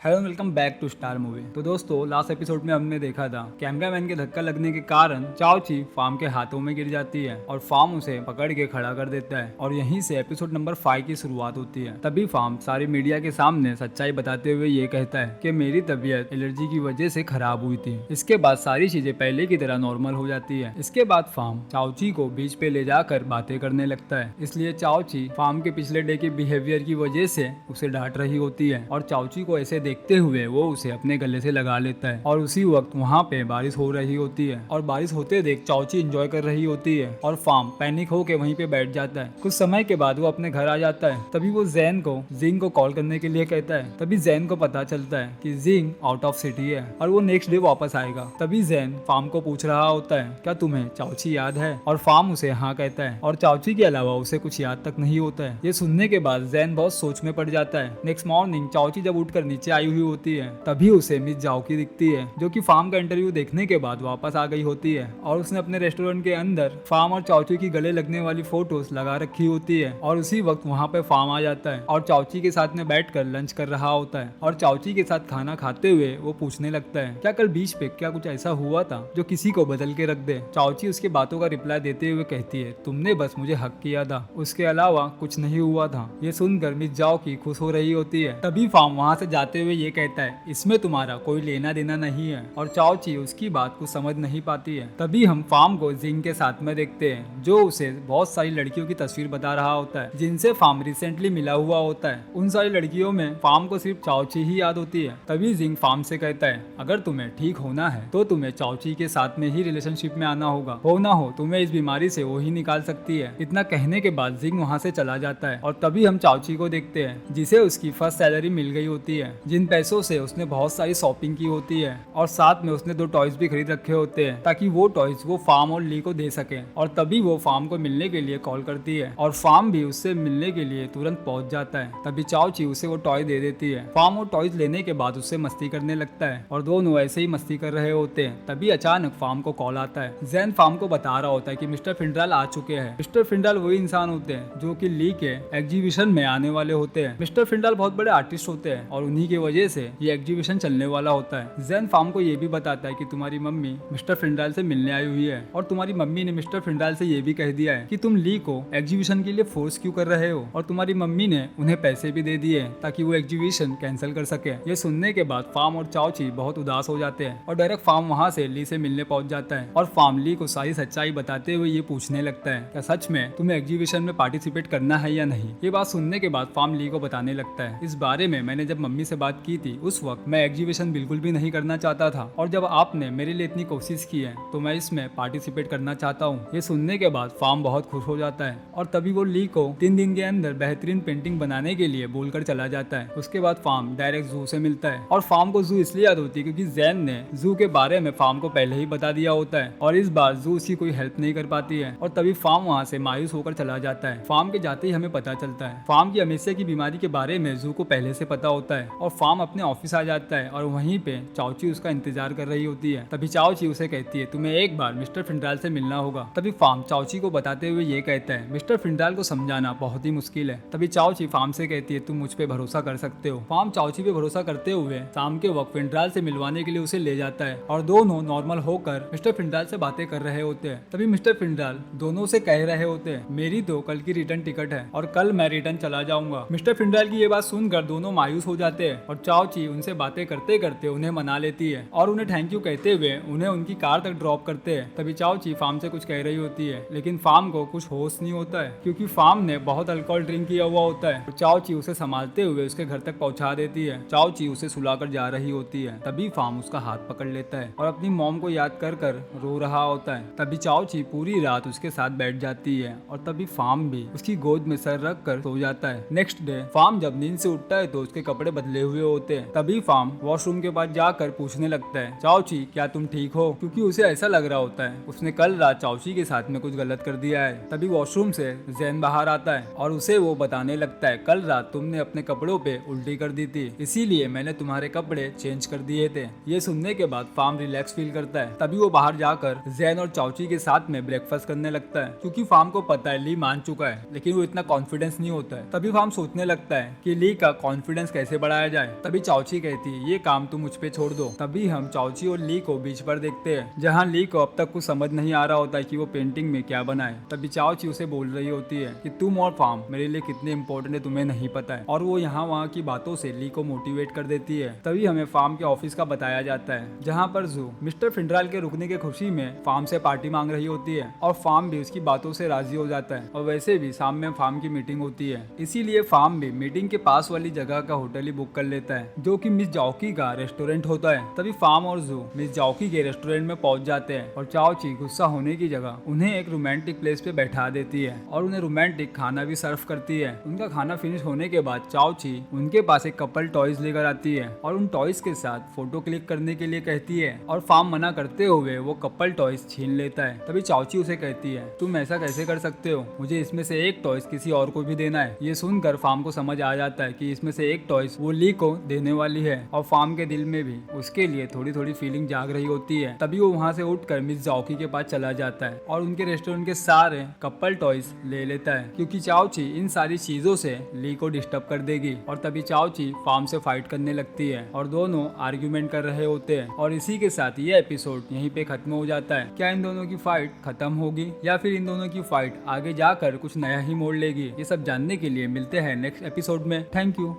Hello welcome back to star movie. तो दोस्तों last episode में हमने देखा था कैमरामैन के धक्का लगने के कारण चाओ ची फार्म के हाथों में गिर जाती है और फार्म उसे पकड़ के खड़ा कर देता है और यहीं से एपिसोड नंबर 5 की शुरुआत होती है। तभी फार्म सारी मीडिया के सामने सच्चाई बताते हुए ये कहता है कि मेरी तबीयत एलर्जी की वजह से खराब हुई थी। इसके बाद सारी चीजें पहले की तरह नॉर्मल हो जाती है। इसके बाद फार्म चाओ ची को बीच पे ले जाकर बातें करने लगता है। इसलिए चाओ ची फार्म के पिछले डे के बिहेवियर की वजह से उसे डांट रही होती है और चाओ ची को ऐसे देखते हुए वो उसे अपने गले से लगा लेता है। और उसी वक्त वहाँ पे बारिश हो रही होती है और बारिश होते देख चाओ ची एंजॉय कर रही होती है और फार्म पैनिक होके वहीं पे बैठ जाता है। कुछ समय के बाद वो अपने घर आ जाता है। तभी वो जैन को जिंग को कॉल करने के लिए कहता है। तभी जैन को पता चलता है कि जिंग आउट ऑफ सिटी है और वो नेक्स्ट डे वापस आएगा। तभी जैन फार्म को पूछ रहा होता है क्या तुम्हें चाओ ची याद है, और फार्म उसे हाँ कहता है और चाओ ची के अलावा उसे कुछ याद तक नहीं होता है। ये सुनने के बाद जैन बहुत सोच में पड़ जाता है। नेक्स्ट मॉर्निंग चाओ ची जब उठकर नीचे आई हुई होती है तभी उसे मिस जाओ की दिखती है जो कि फार्म का इंटरव्यू देखने के बाद वापस आ गई होती है और उसने अपने रेस्टोरेंट के अंदर फार्म और चाओची की गले लगने वाली फोटोज लगा रखी होती है। और उसी वक्त वहाँ पे फार्म आ जाता है और चाओची के साथ में बैठकर लंच कर रहा होता है और चाओची के साथ खाना खाते हुए वो पूछने लगता है क्या कल बीच पे क्या कुछ ऐसा हुआ था जो किसी को बदल के रख दे। चाओची उसकी बातों का रिप्लाई देते हुए कहती है तुमने बस मुझे हक किया था, उसके अलावा कुछ नहीं हुआ था। ये सुनकर मिस जाओ की खुश हो रही होती है। तभी फार्म वहाँ से जाते हुए ये कहता है इसमें तुम्हारा कोई लेना देना नहीं है और चाओ ची उसकी बात को समझ नहीं पाती है। तभी हम फार्म को जिंग के साथ में देखते हैं जो उसे बहुत सारी लड़कियों की तस्वीर बता रहा होता है जिनसे फार्म रिसेंटली मिला हुआ होता है। उन सारी लड़कियों में फार्म को सिर्फ चाओ ची ही याद होती है। तभी जिंग फार्म से कहता है अगर तुम्हें ठीक होना है तो तुम्हें चाओ ची के साथ में ही रिलेशनशिप में आना होगा, हो ना हो तुम्हें इस बीमारी से वो ही निकाल सकती है। इतना कहने के बाद जिंग वहाँ से चला जाता है और तभी हम चाओ ची को देखते हैं जिसे उसकी फर्स्ट सैलरी मिल गई होती है, जिन पैसों से उसने बहुत सारी शॉपिंग की होती है और साथ में उसने 2 टॉयज भी खरीद रखे होते हैं ताकि वो टॉयज वो फार्म और ली को दे सके। और तभी वो फार्म को मिलने के लिए कॉल करती है और फार्म भी उससे मिलने के लिए तुरंत पहुंच जाता है। तभी चाओ ची उसे वो टॉय दे देती है। फार्म वो टॉयज लेने के बाद उससे मस्ती करने लगता है और दोनों ऐसे ही मस्ती कर रहे होते हैं। तभी अचानक फार्म को कॉल आता है। जैन फार्म को बता रहा होता है कि मिस्टर फिंड्राल आ चुके हैं। मिस्टर फिंड्राल वही इंसान होते हैं जो कि ली के एग्जीबिशन में आने वाले होते हैं। मिस्टर फिंड्राल बहुत बड़े आर्टिस्ट होते हैं और उन्हीं की वजह से ये एग्जीबिशन चलने वाला होता है। जैन फार्म को ये भी बताता है कि तुम्हारी मम्मी मिस्टर फिंड्राल से मिलने आई हुई है और तुम्हारी मम्मी ने मिस्टर फिंड्राल से ये भी कह दिया है कि तुम ली को एग्जीबिशन के लिए फोर्स क्यों कर रहे हो, और तुम्हारी मम्मी ने उन्हें पैसे भी दे दिए ताकि वो एग्जीबिशन कैंसिल कर सके। ये सुनने के बाद फार्म और चाओ ची बहुत उदास हो जाते हैं और डायरेक्ट फार्म वहाँ से ली से मिलने पहुंच जाता है और फार्म ली को सारी सच्चाई बताते हुए ये पूछने लगता है क्या सच में तुम्हें एग्जीबिशन में पार्टिसिपेट करना है या नहीं। ये बात सुनने के बाद फार्म ली को बताने लगता है इस बारे में मैंने जब मम्मी से बात की थी उस वक्त मैं एग्जीबिशन बिल्कुल भी नहीं करना चाहता था और जब आपने मेरे लिए इतनी कोशिश की है तो मैं इसमें पार्टिसिपेट करना चाहता हूँ। ये सुनने के बाद फार्म बहुत खुश हो जाता है और तभी वो ली को 3 दिन के अंदर बेहतरीन पेंटिंग बनाने के लिए बोलकर चला जाता है। उसके बाद फार्म डायरेक्ट जू से मिलता है और फार्म को जू इसलिए याद होती है क्योंकि जैन ने जू के बारे में फार्म को पहले ही बता दिया होता है और इस बार जू उसकी कोई हेल्प नहीं कर पाती है और तभी फार्म वहाँ से मायूस होकर चला जाता है। फार्म के जाते ही हमें पता चलता है फार्म की हमेशा की बीमारी के बारे में जू को पहले से पता होता है और फार्म अपने ऑफिस आ जाता है और वहीं पे चाओ ची उसका इंतजार कर रही होती है। तभी चाओ ची उसे कहती है तुम्हें एक बार मिस्टर फिंड्राल से मिलना होगा। तभी फार्म चाओ ची को बताते हुए ये कहता है मिस्टर फिंड्राल को समझाना बहुत ही मुश्किल है। तभी चाओ ची फार्म से कहती है तुम मुझ पे भरोसा कर सकते हो। फार्म चाओ ची पे भरोसा करते हुए शाम के वक्त फिंड्राल से मिलवाने के लिए उसे ले जाता है और दोनों नॉर्मल होकर मिस्टर फिंड्राल से बातें कर रहे होते हैं। तभी मिस्टर फिंड्राल दोनों से कह रहे होते हैं मेरी तो कल की रिटर्न टिकट है और कल मैं रिटर्न चला जाऊंगा। मिस्टर फिंड्राल की ये बात सुनकर दोनों मायूस हो जाते हैं और चाओ ची उनसे बातें करते करते उन्हें मना लेती है और उन्हें थैंक यू कहते हुए उन्हें उनकी कार तक ड्रॉप करते हैं। तभी चाओ ची फार्म से कुछ कह रही होती है लेकिन फार्म को कुछ होश नहीं होता है क्योंकि फार्म ने बहुत अल्कोहल ड्रिंक किया हुआ होता है। चाओ ची उसे संभालते हुए उसके घर तक पहुंचा देती है। चाओ ची उसे सुलाकर जा रही होती है। तभी फार्म उसका हाथ पकड़ लेता है और अपनी मॉम को याद कर कर रो रहा होता है। तभी चाओ ची पूरी रात उसके साथ बैठ जाती है और तभी फार्म भी उसकी गोद में सर रख कर सो जाता है। नेक्स्ट डे फार्म जब नींद से उठता है तो उसके कपड़े बदले हुए होते हैं। तभी फार्म वॉशरूम के पास जाकर पूछने लगता है चाओ ची क्या तुम ठीक हो, क्योंकि उसे ऐसा लग रहा होता है उसने कल रात चाओ ची के साथ में कुछ गलत कर दिया है। तभी वॉशरूम से जैन बाहर आता है और उसे वो बताने लगता है कल रात तुमने अपने कपड़ों पे उल्टी कर दी थी इसीलिए मैंने तुम्हारे कपड़े चेंज कर दिए थे। ये सुनने के बाद फार्म रिलैक्स फील करता है। तभी वो बाहर जाकर जैन और चाओ ची के साथ में ब्रेकफास्ट करने लगता है क्योंकि फार्म को पता है ली मान चुका है लेकिन वो इतना कॉन्फिडेंस नहीं होता है। तभी फार्म सोचने लगता है कि ली का कॉन्फिडेंस कैसे बढ़ाया जाए तभी चाओची कहती है ये काम तुम मुझ पे छोड़ दो। तभी हम चाओची और ली को बीच पर देखते हैं, जहाँ ली को अब तक कुछ समझ नहीं आ रहा होता है कि वो पेंटिंग में क्या बनाए। तभी चाओची उसे बोल रही होती है कि तुम और फार्म मेरे लिए कितने इंपॉर्टेंट है तुम्हें नहीं पता है, और वो यहाँ वहाँ की बातों से ली को मोटिवेट कर देती है। तभी हमें फार्म के ऑफिस का बताया जाता है, जहाँ पर जू मिस्टर फिंड्राल के रुकने की खुशी में फार्म से पार्टी मांग रही होती है, और फार्म भी उसकी बातों से राजी हो जाता है। और वैसे भी शाम में फार्म की मीटिंग होती है, इसीलिए फार्म भी मीटिंग के पास वाली जगह का होटल ही बुक कर लेता है, जो कि मिस जाओकी का रेस्टोरेंट होता है। तभी फार्म और जू मिस जाओकी के रेस्टोरेंट में पहुंच जाते हैं, और चाओची गुस्सा होने की जगह उन्हें एक रोमांटिक प्लेस पे बैठा देती है और उन्हें रोमांटिक खाना भी सर्व करती है। उनका खाना फिनिश होने के बाद चाओची उनके पास एक कपल टॉयज लेकर आती है और उन टॉयज के साथ फोटो क्लिक करने के लिए कहती है, और फार्म मना करते हुए वो कपल टॉयज छीन लेता है। तभी चाओची उसे कहती है तुम ऐसा कैसे कर सकते हो, मुझे इसमें से एक टॉयज किसी और को भी देना है। ये सुनकर फार्म को समझ आ जाता है कि इसमें से एक टॉयज वो ली को देने वाली है, और फार्म के दिल में भी उसके लिए थोड़ी थोड़ी फीलिंग जाग रही होती है। तभी वो वहाँ से उठकर मिस जाओकी के पास चला जाता है और उनके रेस्टोरेंट के सारे कपल टॉयज ले लेता है, क्योंकि चाओची इन सारी चीजों से ली को डिस्टर्ब कर देगी। और तभी चाओची फार्म से फाइट करने लगती है और दोनों आर्ग्यूमेंट कर रहे होते हैं, और इसी के साथ ये एपिसोड यहीं पे खत्म हो जाता है। क्या इन दोनों की फाइट खत्म होगी या फिर इन दोनों की फाइट आगे जाकर कुछ नया ही मोड़ लेगी, ये सब जानने के लिए मिलते हैं नेक्स्ट एपिसोड में। Thank you.